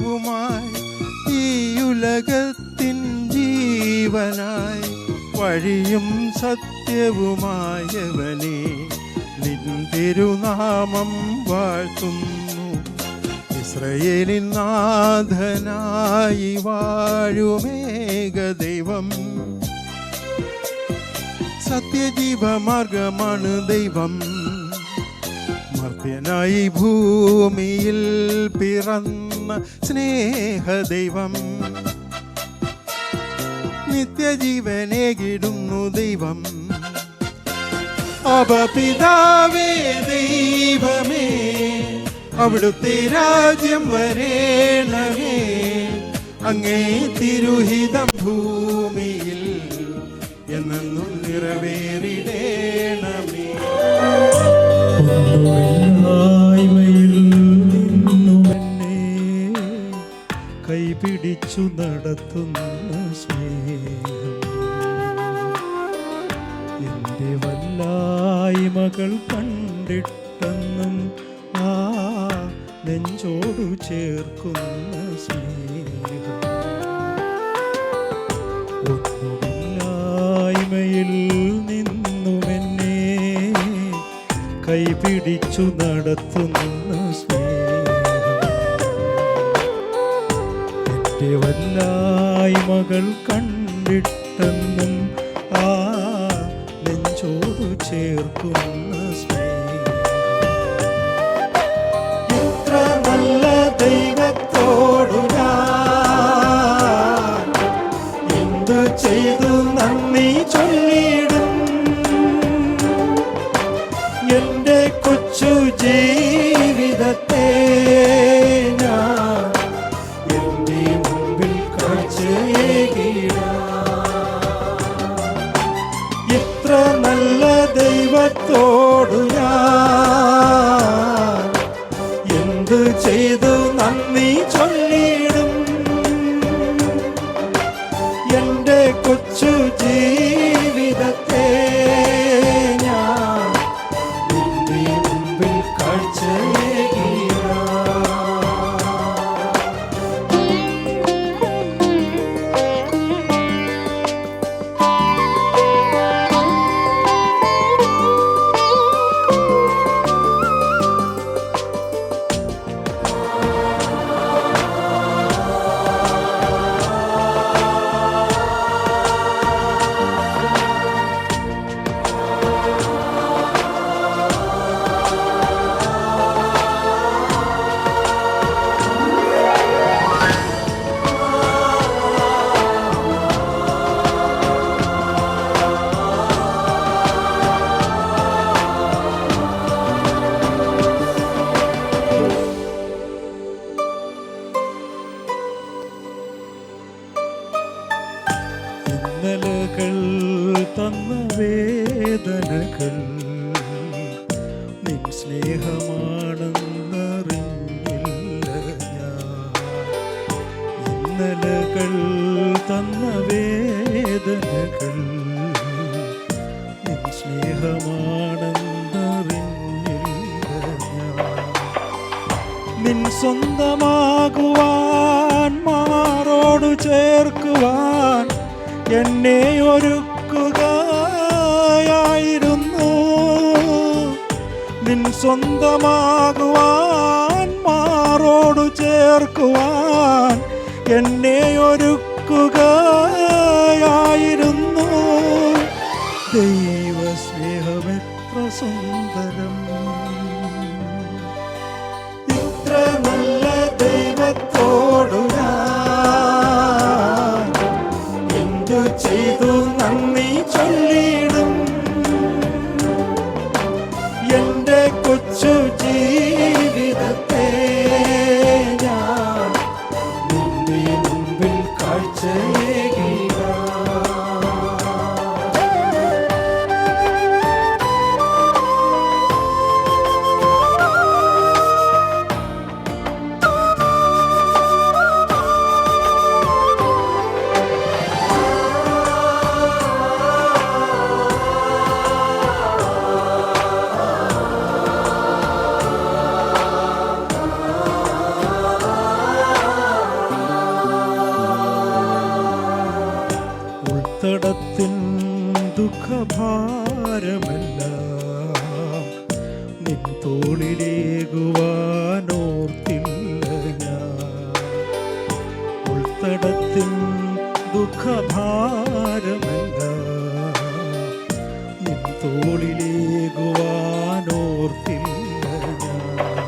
ഈ ഉലകത്തിൻ ജീവനായി, വഴിയും സത്യവുമായവനെ നിൻ തിരുനാമം വാഴ്ത്തുന്നു. ഇസ്രായേലിൻ നാഥനായി വാഴുമേക ദൈവം, സത്യജീവമാർഗമാണ് ദൈവം. മർത്യനായി ഭൂമിയിൽ പിറന്ന സ്നേഹദൈവം, നിത്യജീവനേകിടുന്നു ദൈവം. പിതാവേ ദൈവമേ, അവിടുത്തെ രാജ്യം വരേണമേ, അങ്ങേ തിരുഹിതം ഭൂമിയിൽ എന്നെന്നും നിറവേറിടേണമേ. ഒന്നുമില്ലായ്മയിൽ നിന്നുമെന്നെ കൈപിടിച്ചു നടത്തുന്ന സ്നേഹം, എൻ്റെ വല്ലായ്മകൾ കണ്ടിട്ടെന്നും ആ നെഞ്ചോടു ചേർക്കുന്ന സ്നേഹം. ഒന്നുമില്ലായ്മയിൽ നിന്നുമെന്നെ കൈപിടിച്ചു നടത്തുന്ന സ്നേഹം, വല്ലായ്മകൾ കണ്ടിട്ടെന്നും ആ നെഞ്ചോടു ചേർക്കുന്ന സ്നേഹം. ഇത്ര നല്ല ദൈവത്തോടു ഞാൻ എന്തു ചെയ്തു നന്ദി ചൊല്ലിടും. എൻ്റെ കൊച്ചു ജീവിതത്തെ ഞാൻ എൻ്റെ മുമ്പിൽ കാഴ്ചയേകിടാം. ഇത്ര നല്ല ദൈവത്തോടു ഞാൻ എന്തു ചെയ്തു നന്ദി ചൊല്ലിടും. എൻ്റെ കൊച്ചു ജീവിതത്തെ ഞാൻ നിന്റെ മുമ്പിൽ കാഴ്ചയേകിടാം. ഇന്നലകൾ തന്ന വേദനകൾ നിൻ സ്നേഹമാണെന്നറിഞ്ഞില്ല ഞാൻ. ഇന്നലകൾ തന്ന വേദനകൾ നിൻ സ്നേഹമാണെന്നറിഞ്ഞില്ല ഞാൻ. നിൻ സ്വന്തമാകുവാൻ മാറോടു ചേർക്കുവാൻ എന്നെ ഒരുക്കുകയായിരുന്നു. നിൻ സ്വന്തമാകുവാൻ മാറോടു ചേർക്കുവാൻ എന്നെ ഒരുക്കുകയായിരുന്നു. ദൈവ സ്നേഹമെത്ര സുന്ദരം. ഇത്ര നല്ല ദൈവത്തോടു ഞാൻ എന്തു ചെയ്തു നന്ദി ചൊല്ലിടും. എൻ്റെ കൊച്ചു ജീവിതത്തെ ഞാൻ നിന്റെ മുമ്പിൽ കാഴ്ചയേകിടാം. ഉൾത്തടത്തിൻ ദുഃഖഭാരമെല്ലാം നിൻ തോളിലേകുവാനോർത്തില്ല ഞാൻ. ഉൾത്തടത്തിൻ ദുഃഖഭാരമെല്ലാം നിൻ തോളിലേകുവാനോർത്തില്ല ഞാൻ.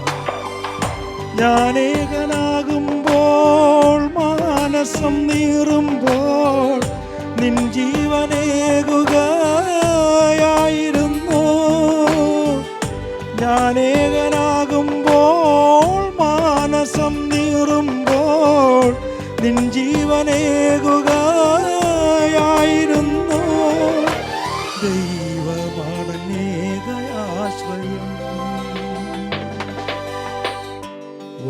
ഞാനേകനാകുമ്പോൾ മാനസം നീറുമ്പോൾ നിൻ ജീവനേകുകയായിരുന്നു. ഞാനേകനാകുമ്പോൾ മാനസം നീറുമ്പോൾ നിൻ ജീവനേകുകയായിരുന്നു. ദൈവമാണേകയാശ്രയം.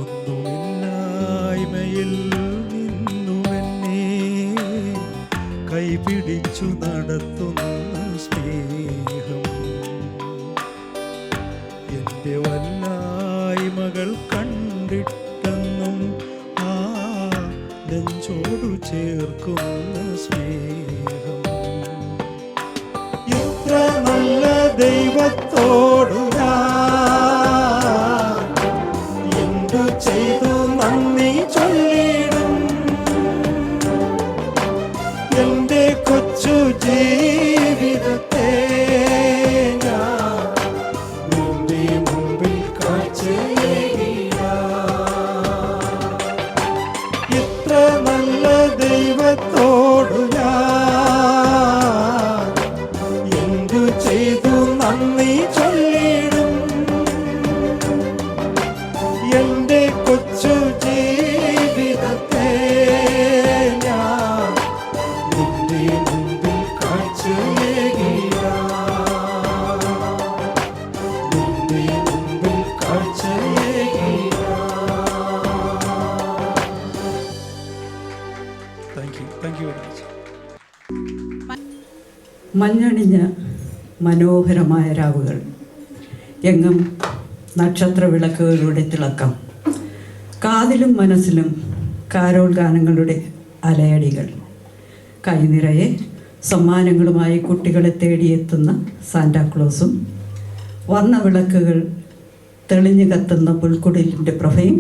ഒന്നുമില്ലായ്മയിൽ നിന്നുമെന്നെ കൈപിടിച്ചു നടത്തുന്ന സ്നേഹം. എൻ്റെ വല്ലായ്മകൾ കണ്ടിട്ടെന്നും ആ നെഞ്ചോടു ചേർക്കുന്ന സ്നേഹം. ഇത്ര നല്ല ദൈവത്തോടു ഞാൻ എന്തു ചെയ്തു നന്ദി ചൊല്ലിടും. Thank you very much. മഞ്ഞണിഞ്ഞ മനോഹരമായ രാവുകൾ, എങ്ങും നക്ഷത്ര വിളക്കുകളുടെ തിളക്കം, കാതിലും മനസ്സിലും കാരോൾ ഗാനങ്ങളുടെ അലയടികൾ, കൈനിറയെ സമ്മാനങ്ങളുമായി കുട്ടികളെ തേടിയെത്തുന്ന സാന്റാക്ലോസും, വർണ്ണവിളക്കുകൾ തെളിഞ്ഞു കത്തുന്ന പുൽക്കുടിലിൻ്റെ പ്രഭയും,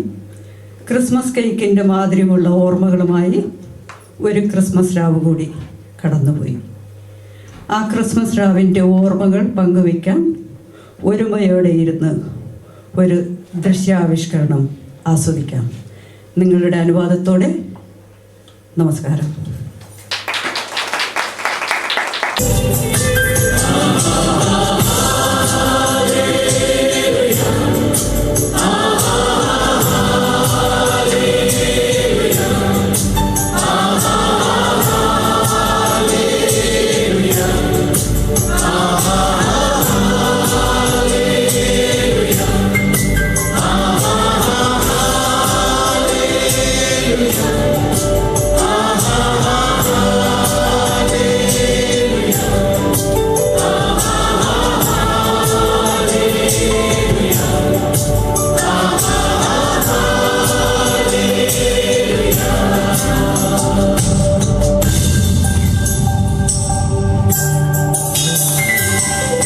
ക്രിസ്മസ് കേക്കിൻ്റെ മാതിരിയുള്ള ഓർമ്മകളുമായി ഒരു ക്രിസ്മസ് രാവ് കൂടി കടന്നുപോയി. ആ ക്രിസ്മസ് രാവിൻ്റെ ഓർമ്മകൾ പങ്കുവയ്ക്കാൻ ഒരുമയോടെ ഇരുന്ന് ഒരു ദൃശ്യാവിഷ്കരണം ആസ്വദിക്കാം. നിങ്ങളുടെ അനുവാദത്തോടെ നമസ്കാരം.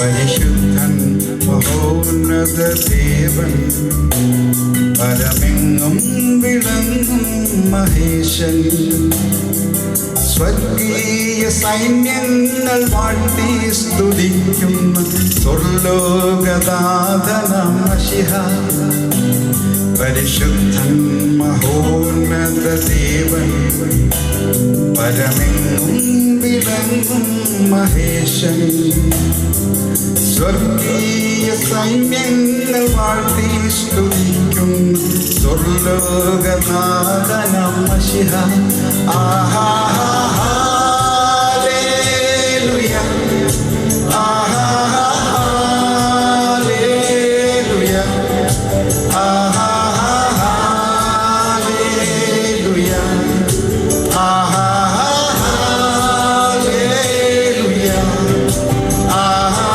പരിശുദ്ധൻ മഹോന്നത ദേവൻ, പരമെങ്ങും വിളങ്ങും മഹേശൻ, സ്വർഗീയ സൈന്യങ്ങൾ വാഴ്ത്തി സ്തുതിക്കുന്ന സ്വർലോകനാഥനാം മശിഹ. പരിശുദ്ധൻ മഹോന്നത ദേവൻ, പരമെങ്ങും വിളങ്ങും മഹേശൻ, സ്വർഗീയ സൈന്യങ്ങൾ വാഴ്ത്തി സ്തുതിക്കുന്നു സ്വർലോകനാഥനാം മശിഹ. ആഹാ ഹല്ലേലൂയ, ആഹാ ഹല്ലേലൂയ, ആഹാ ഹല്ലേലൂയ, ആഹാ ഹല്ലേലൂയ, ആഹാ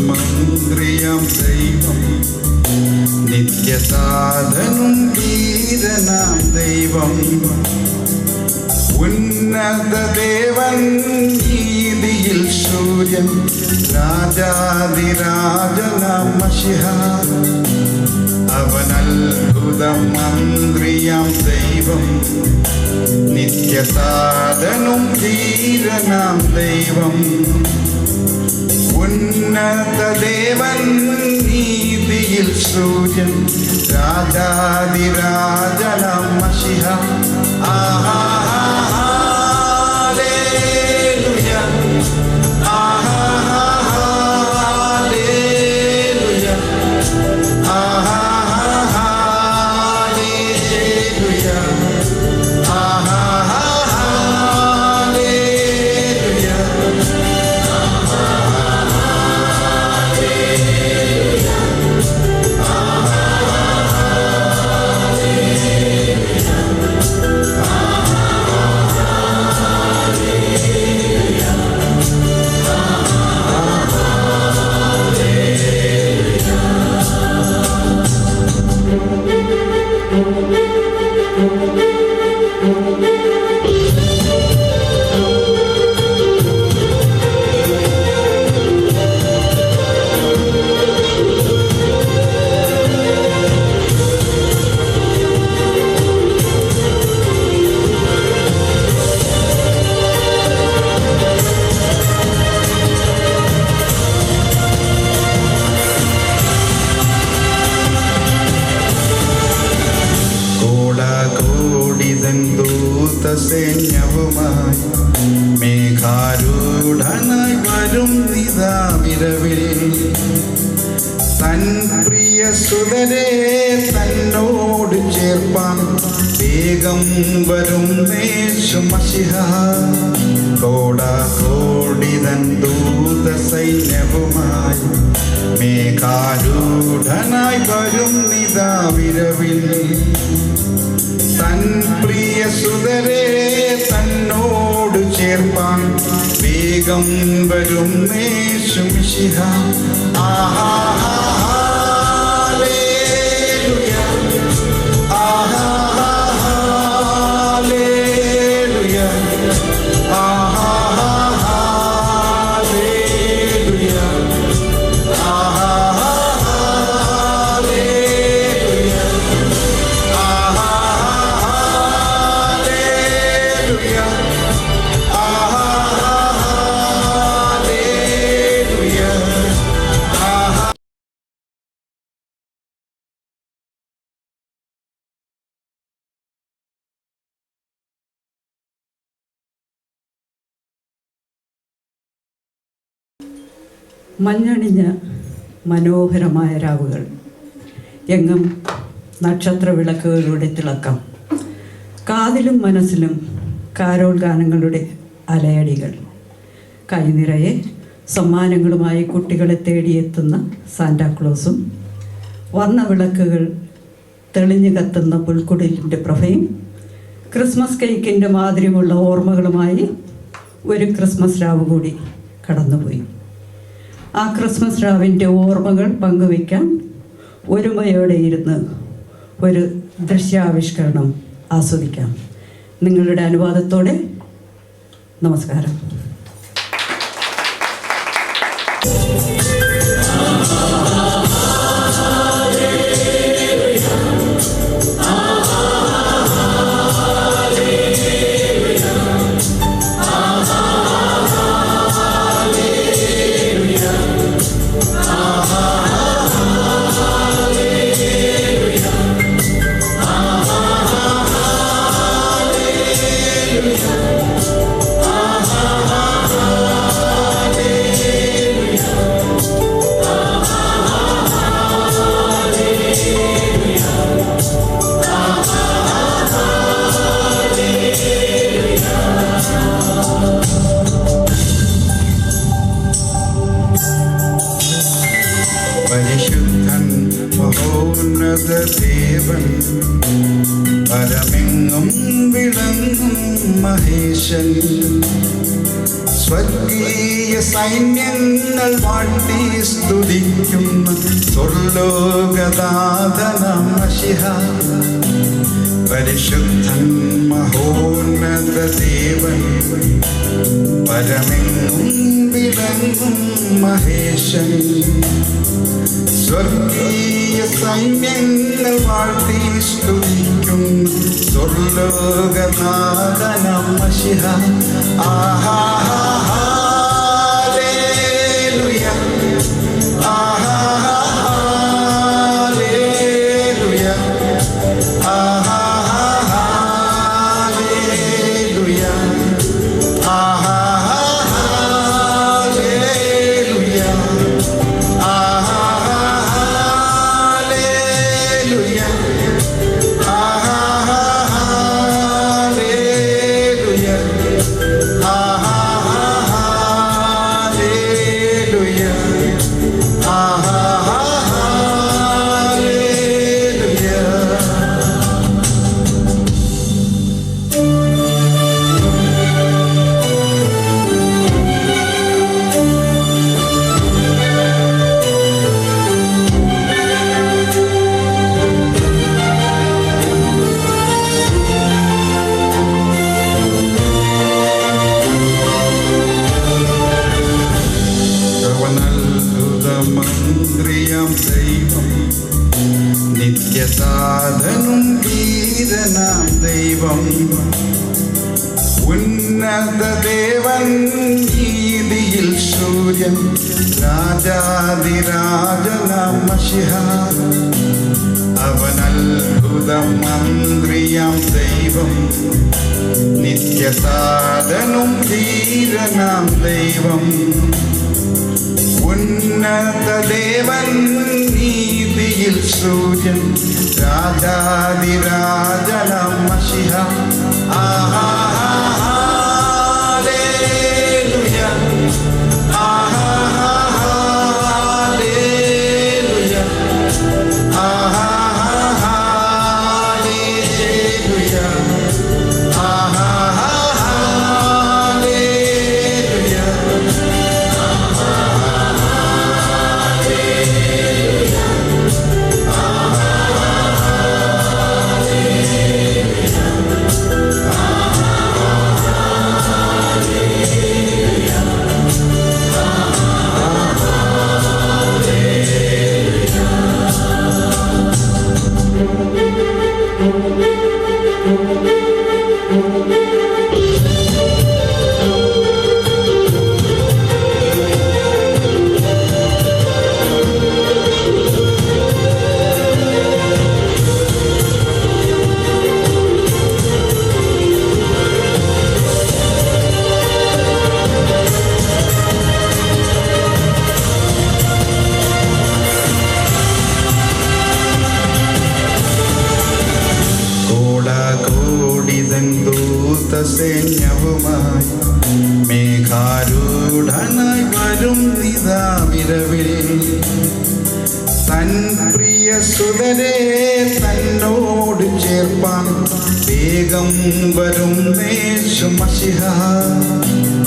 മന്ത്രിയാം ദൈവം, നിത്യസാധനും വീരനാം ദൈവം, ഉന്നത ദേവൻ നീതിയിൽ സൂര്യൻ, രാജാതിരാജനാം മശിഹ. അവൻ അത്ഭുത മന്ത്രിയാം ദൈവം, നിത്യസാധനും വീരനാം ദൈവം, ഉന്നത ദേവൻ നീതിയിൽ സൂര്യൻ, രാജാതിരാജനാം മശിഹ. ആഹാ ഹല്ലേലൂയ, ആഹാ ഹല്ലേലൂയ, ആഹാ ഹല്ലേലൂയ, ആഹാ സുതരെ തന്നോട് ചേർപ്പാൻ വേഗം വരും യേശുമശിഹ കോടാകോടിതൻ ദൂത സൈന്യവുമായി മേഘാരൂഢനായി വരും നിതാ വിരവിൽ തൻ പ്രിയ സുതരെ തന്നോട് ചേർപ്പാൻ വേഗം വരും യേശുമിശിഹ ആഹാ ഹല്ലേലൂയ ആഹാ ഹല്ലേലൂയ ആഹാ ഹല്ലേലൂയ ആഹാ ഹല്ലേലൂയ ആഹാ ഹല്ലേലൂയ ആഹാ ഹല്ലേലൂയ ആഹാ. മഞ്ഞണിഞ്ഞ മനോഹരമായ രാവുകൾ, എങ്ങും നക്ഷത്രവിളക്കുകളുടെ തിളക്കം, കാതിലും മനസ്സിലും കാരോൾ ഗാനങ്ങളുടെ അലയടികൾ, കൈനിറയെ സമ്മാനങ്ങളുമായി കുട്ടികളെ തേടിയെത്തുന്ന സാന്റാക്ലോസും, വർണ്ണവിളക്കുകൾ തെളിഞ്ഞു കത്തുന്ന പുൽക്കുടിലിൻ്റെ പ്രഭയും, ക്രിസ്മസ് കേക്കിൻ്റെ മാതിരിയുള്ള ഓർമ്മകളുമായി ഒരു ക്രിസ്മസ് രാവ് കൂടി കടന്നുപോയി. ആ ക്രിസ്മസ് രാവിൻ്റെ ഓർമ്മകൾ പങ്കുവയ്ക്കാൻ ഒരുമയോടെ ഇരുന്ന് ഒരു ദൃശ്യാവിഷ്കരണം ആസ്വദിക്കാം. നിങ്ങളുടെ അനുവാദത്തോടെ നമസ്കാരം. പരിശുദ്ധൻ മഹോന്നത ദേവൻ പരമെങ്ങും വിളങ്ങും മഹേശൻ സ്വർഗീയ സൈന്യങ്ങൾ വാഴ്ത്തി സ്തുതിക്കുന്ന സ്വർലോകനാഥനാം മശിഹ പരിശുദ്ധൻ മഹോന്നത ദേവൻ പരമെങ്ങും വിളങ്ങും മഹേശൻ സ്വർഗീയ സൈന്യങ്ങൾ വാഴ്ത്തി സ്തുതിക്കും സ്വർലോകനാഥനാം മശിഹ ആഹാ ഹല്ലേലൂയ ആഹാ ഹല്ലേലൂയ ആഹാ ഹല്ലേലൂയ ആഹാ ഹല്ലേലൂയ ആഹാ ഹല്ലേലൂയ ആഹാ ഹല്ലേലൂയ ആഹാ ഹല്ലേലൂയ ആഹാ ഹല്ലേലൂയ. സർവ്വനൽഭുതമന്ത്രിയാം ദൈവം നിത്യസാധനും വീരനാം ദൈവം ഉന്നത ദേവൻ നീതിയിൽ സൂര്യൻ രാജാതിരാജനാം മശിഹ അവൻ അത്ഭുതമന്ത്രിയാം ദൈവം നിത്യസാധനും വീരനാം ദൈവം ഉന്നത ദേവൻ നീതിയിൽ സൂര്യൻ രാജാതിരാജനം മഷിഹ ആഹാ ഹല്ലേലൂയ ആഹാ ഹല്ലേലൂയ ആഹാ ഹല്ലേലൂയ ആഹാ സൈന്യവുമായി മേഘാരൂഢനായി വരും നിതാ വിരവിൽ തൻ പ്രിയ സുതരെ തന്നോട് ചേർപ്പാൻ വേഗം വരും യേശുമശിഹ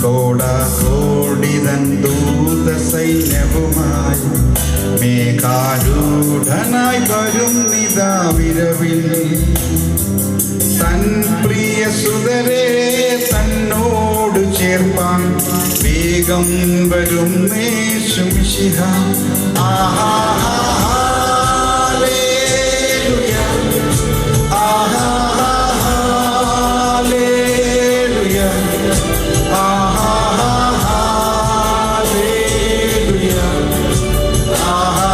കോടാകോടിതൻ ദൂത സൈന്യവുമായി മേഘാരൂഢനായി വരും നിതാ വിരവിൽ തൻ പ്രിയ സുതരെ തന്നോട് ചേർപ്പാൻ വേഗം വരും യേശുമിശിഹ ആഹാ ഹല്ലേലൂയ ആഹാ ഹല്ലേലൂയ ആഹാ ഹല്ലേലൂയ ആഹാ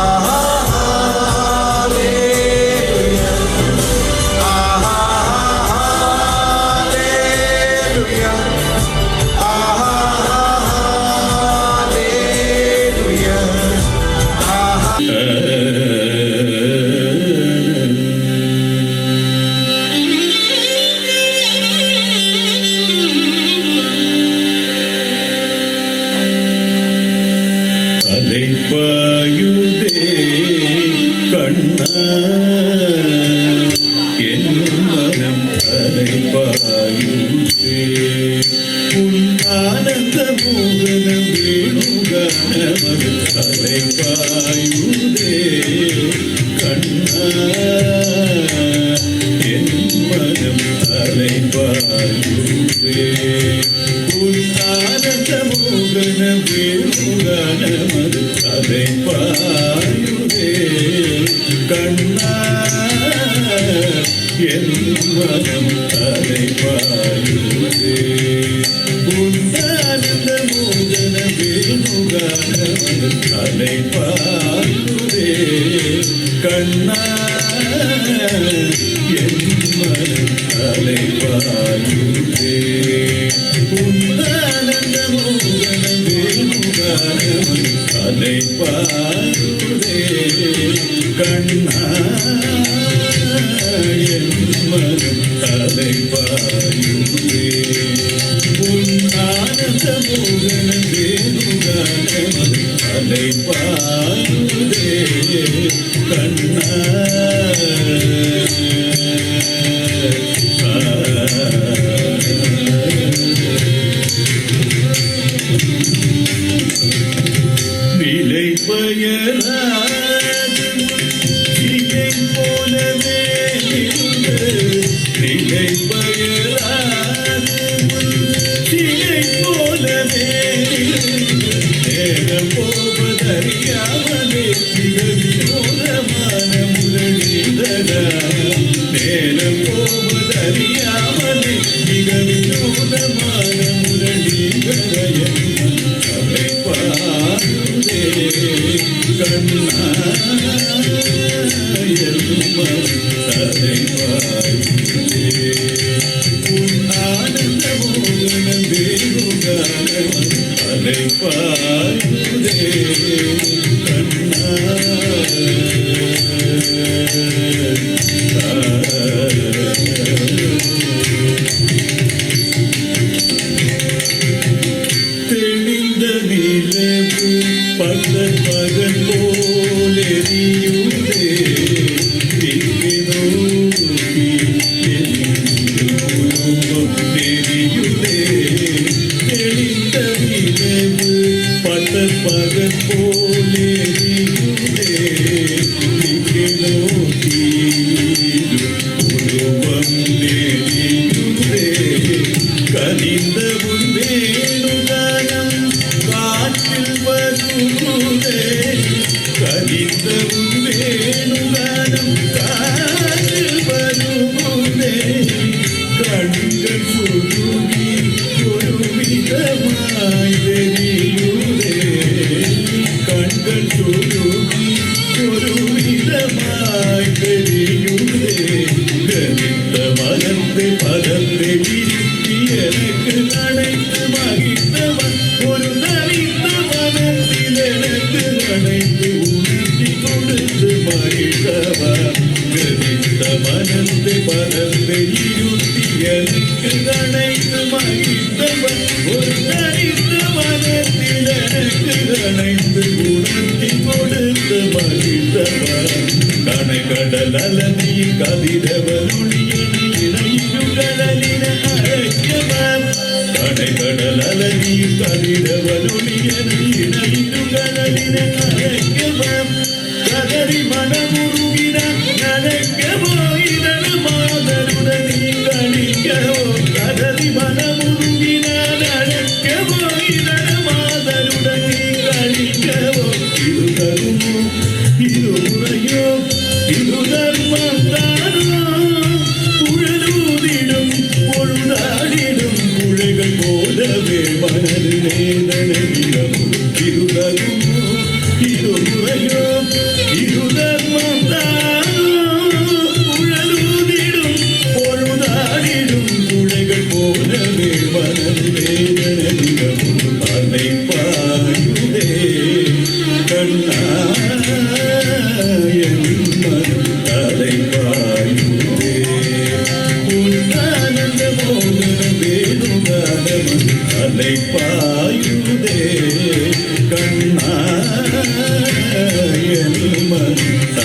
ആനന്ദമോഹനം വേണുഗാനം തെളിந்த நிலவு பகல் பகல் போலெரியுதே திக்கு நோக்கி குடும்பம் நெறியுதே தெளிந்த நிலவு பகல் பகல் போலெரியுதே திக்கு நோக்கி குடும்பம் நெறியுதே கனிந்த வேணுகானம் காற்றில் வருதே கனிந்த வேணுகானம் காற்றில் வருதே கண்கள் சுருகி ஒரு விதமாய் தெரியுதே கண்கள் சுருகி ஒரு விதமாய் தெரியுதே கனிந்த மலர்ந்து பதத்தை விரும்பி எனக்கு அனைத்து மகிழ்ந்தவன் ஒரு நலிந்த மனத்தில் எனக்கு அனைத்து உறுதி கொடுத்து மகிழ்ந்தவன் கனிந்த மனத்தை பதத்தை இருத்தி எனக்கு அனைத்து மகிழ்ந்தவன் ஒரு நலிந்த மனத்தில் எனக்கு அனைத்து உணர்த்தி கொடுத்து மகிழ்ந்தவன் கனை கடல் அலனி கதிரவனுளியனை இணையுடலின அழைக்கவன் கனை கடல் அலனி கதிரவனுளியனை இணையுடலின அழைக்கவன் கதறி மனமுருகின நடக்கவோ இதழ் மாதருடன் கணிக்கவோ கதறி மனமுருகின நடக்கவோ இதழ் மாதருடன் கணிக்கவோ இது தருமோ இது முறையோ இது தர்மம் தானோ குழலூதிடும் பொழுதாடிடும் குழைகள் போலவே மனது வேதனையிடமோ இது தருமோ இது முறையோ இது தர்மம் தானோ குழலூதிடும் பொழுதாடிடும் குழைகள் போலவே மனது வேதனையிடமோ அலை பாயுதே கண்ணா அலை பாயுதே உன்னானந்த மோகன வேணுகானமன் அலை பாயுதே கண்ணா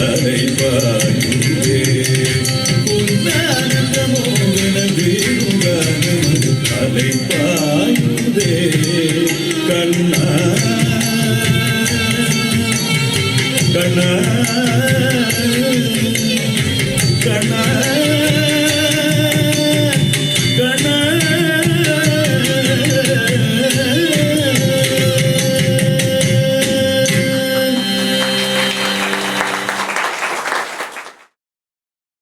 அலை பாயுதே உன்னானந்த மோகன வேணுகானமன் அலை பாயுதே கண்ணா கண்ணா கண்ணா